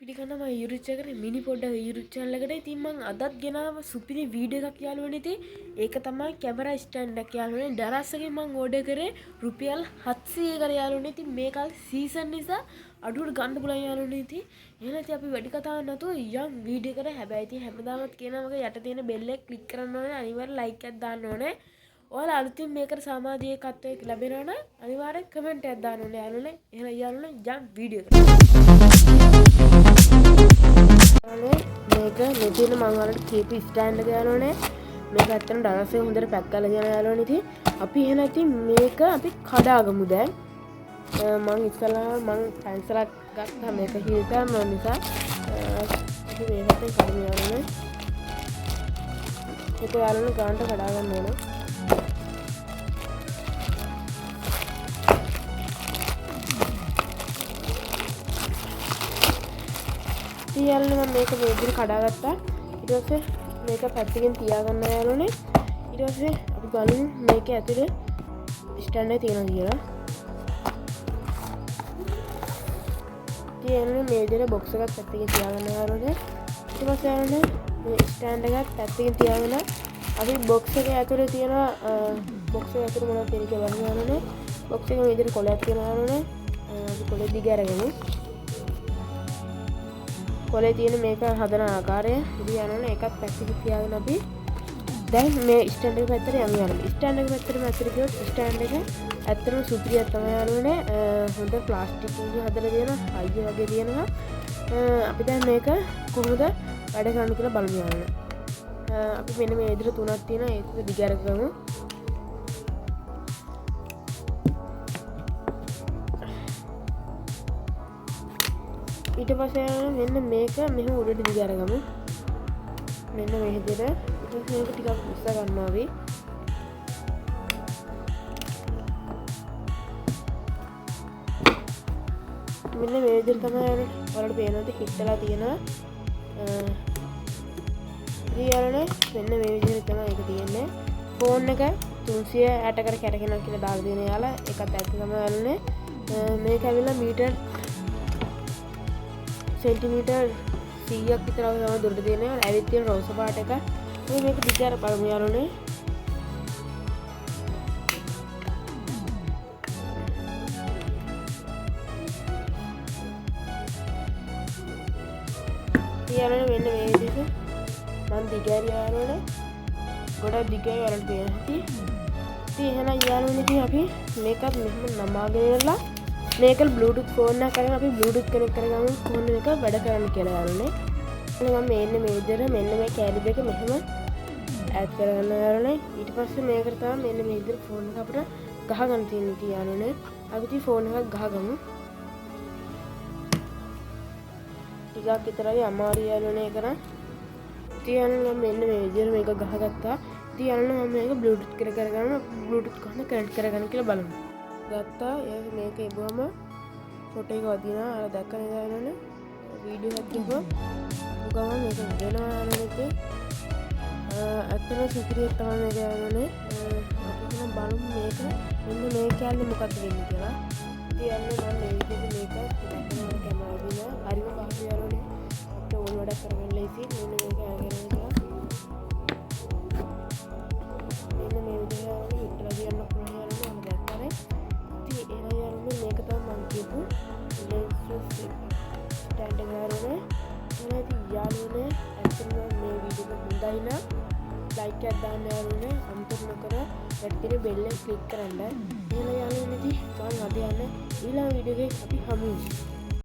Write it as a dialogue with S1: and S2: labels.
S1: පිළිගන්නවා YouTube එකේ මිනි පොඩ්ඩක් YouTube channel එකට. ඉතින් මම අදත් ගෙනාව සුපිරි වීඩියෝ එකක් යාළුවනේ. ඉතින් ඒක තමයි කැමරා ස්ටෑන්ඩ් එකක් යාළුවනේ. දරස්සකින් මම ඕඩර් කරේ රුපියල් 700කට යාළුවනේ. ඉතින් මේක සීසන් නිසා අඩුවට ගන්න පුළුවන් යාළුවනේ. ඉතින් එහෙනම් ඉතින් අපි වැඩි කතාවක් නැතුව යම් වීඩියෝ එකට. හැබැයි ඉතින් හැමදාමත් කියනවා මගේ යට තියෙන බෙල් එක ක්ලික් කරන්න ඕනේ. අනිවාර්යෙන් ලයික් එකක් දාන්න ඕනේ. ඔයාලා අලුතින් මේකට සමාජීකත්වයක් ලැබෙනවා නම් අනිවාර්යෙන් කමෙන්ට් එකක් දාන්න ඕනේ යාළුවනේ. එහෙනම් යාළුවනේ යම් වීඩියෝ එකට. මේක මෙතන මම වලට කීප ස්ටෑන්ඩ් එක යාළුවනේ. මේක ඇත්තටම ඩනස්සේ හොඳට පැක් කරලා තියන යාළුවනේ. ඉතින් අපි එහෙනම් ඉතින් මේක අපි කඩාගමු දැන්. මම ඉස්සලා මම පැන්සලක් ගත්තා මේක හීල් කරන්න නිසා. ඉතින් මේකත් කඩමු යාළුවනේ. ඒක යාළුවනේ ගානට කඩා ගන්න ඕනේ. යාළුවනේ මම මේක මේ විදිහට කඩාගත්තා. ඊට පස්සේ මේක පැත්තකින් තියාගන්න යාළුවනේ. ඊට පස්සේ අපි බලමු මේක ඇතුලේ ස්ටෑන්ඩ් එක තියෙනවා කියලා. යාළුවනේ මේ විදිහට බොක්ස් එකක් පැත්තකින් තියාගන්න යාළුවනේ. ඊට පස්සේ යාළුවනේ මේ ස්ටෑන්ඩ් එකත් පැත්තකින් තියාගෙන අපි බොක්ස් එකේ ඇතුලේ තියෙන බොක්ස් එක ඇතුලේ මොනවද තියෙන්නේ කියලා බලමු යාළුවනේ. බොක්ස් එකේ මේ විදිහට කොලයක් තියෙනවා යාළුවනේ. අපි කොලේ දිග අරගෙන කොලේ තියෙන මේක හදන ආකාරය ඉතින් යනවනේ ඒකත් පැත්තකින් තියාගෙන අපි දැන් මේ ස්ටෑන්ඩ් එක පැත්තට යමු යාළුවනේ. ස්ටෑන්ඩ් එක පැත්තට ඇත්තට ගියොත් ස්ටෑන්ඩ් එක ඇත්තටම සුපිරියක් තමයි යාළුවනේ. හොඳ ප්ලාස්ටික් එකකින් හදලා තියෙනවා. අයිය වගේ තියෙනවා. අපි දැන් මේක කොහොමද වැඩ කරන්න කියලා බලමු යාළුවනේ. අපි මෙන්න මේ විදිහට තුනක් තියෙනවා. ඒක දිග අරගමු. ඊට පස්සේ මෙන්න මේක මෙහෙම උඩට දිග අරගමු. මෙන්න මේ විදිහට ඊට පස්සේ මේක ටිකක් උස්ස ගන්නවා අපි. මෙන්න මේ විදිහට තමයි ඔයාලට පේනවාද හිටලා තියෙනවා. ඊයරනේ මෙන්න මේ විදිහට තමයි ඒක තියෙන්නේ. ෆෝන් එක 360කට කැරකෙනවා කියලා දාලා දෙන යාලා ඒකත් ඇත්ත තමයි යාළුවනේ. මේක ඇවිල්ලා මීටර් සෙන්ටිමීටර් 100ක් විතර වගේ දුරට තියෙනවා. ඇවිත් තියෙන රෝස පාට එක. මේක දිගට බලමු යාළුවනේ. යාළුවනේ මෙන්න මේ විදිහට මම දිගට යාළුවනේ. ගොඩක් දිගයි වලට තියෙනවා. ඉතින් එහෙනම් යාළුවනේ ඉතින් අපි මේකත් මෙහෙම නමාගෙන ඉන්නලා මේක බ්ලූටූත් ෆෝන් එකක් කරගෙන අපි බ්ලූටූත් කනෙක්ට් කරගමු ෆෝන් එක වැඩ කරන්න කියලා යාළුවනේ. මම මෙන්න මේ විදිහට මෙන්න මේ කැලි දෙක මෙහෙම ඇඩ් කරගන්න යාළුවනේ. ඊට පස්සේ මේකට තමයි මෙන්න මේ විදිහට ෆෝන් එක අපිට ගහගන්න තියෙන්නේ යාළුවනේ. අපි ඉතින් ෆෝන් එකක් ගහගමු. ටිකක් විතරයි අමාරු යාළුවනේ ඒක නම්. ඉතින් මෙන්න මේ විදිහට මේක ගහගත්තා. ඉතින් යාළුවනේ මම මේක බ්ලූටූත් කනෙක්ට් කරගන්න බ්ලූටූත් කොහොමද කනෙක්ට් කරගන්න කියලා බලමු. ගත්තා ඒක මේක ඉබුවම ෆොටෝ එක වදිනවා. අර දැක්ක නේද යාළුවනේ වීඩියෝ එකක් තිබ්බා. ගමන් මේක වෙනවා යාළුවනේ. අතන සිතිරියක් තමයි මේක යාළුවනේ. අපි නම් බලමු මේක මෙන්න මේ කැලේ මොකක්ද වෙන්නේ කියලා. ඉතින් යාළුවනේ මම මේ විදිහට මේක දැක්කම කැමරා දිනා හරිම පහසු යාළුවනේ. අපිට ඕන වැඩක් කරගන්න ලේසි. මෙන්න මේක අරගෙන ඉන්නවා. මෙන්න මේ විදිහට හිටලා දියන්න පුළුවන් යාළුවනේ. මම දැක්කනේ. මේක තමයි මම කියපු ලෙන්ස් ස්ටෑන්ඩ් එක යාළුවනේ. එහෙනම් යාළුවනේ ඇත්තටම මේ වීඩියෝ එක හොඳයි නම් ලයික් එකක් දාන්න යාළුවනේ. අමතක නොකර වැටෙන බෙල් එක ක්ලික් කරන්න. එහෙනම් යාළුවනේ මම අද යන්නේ ඊළඟ වීඩියෝ එකේ අපි හමු වෙමු.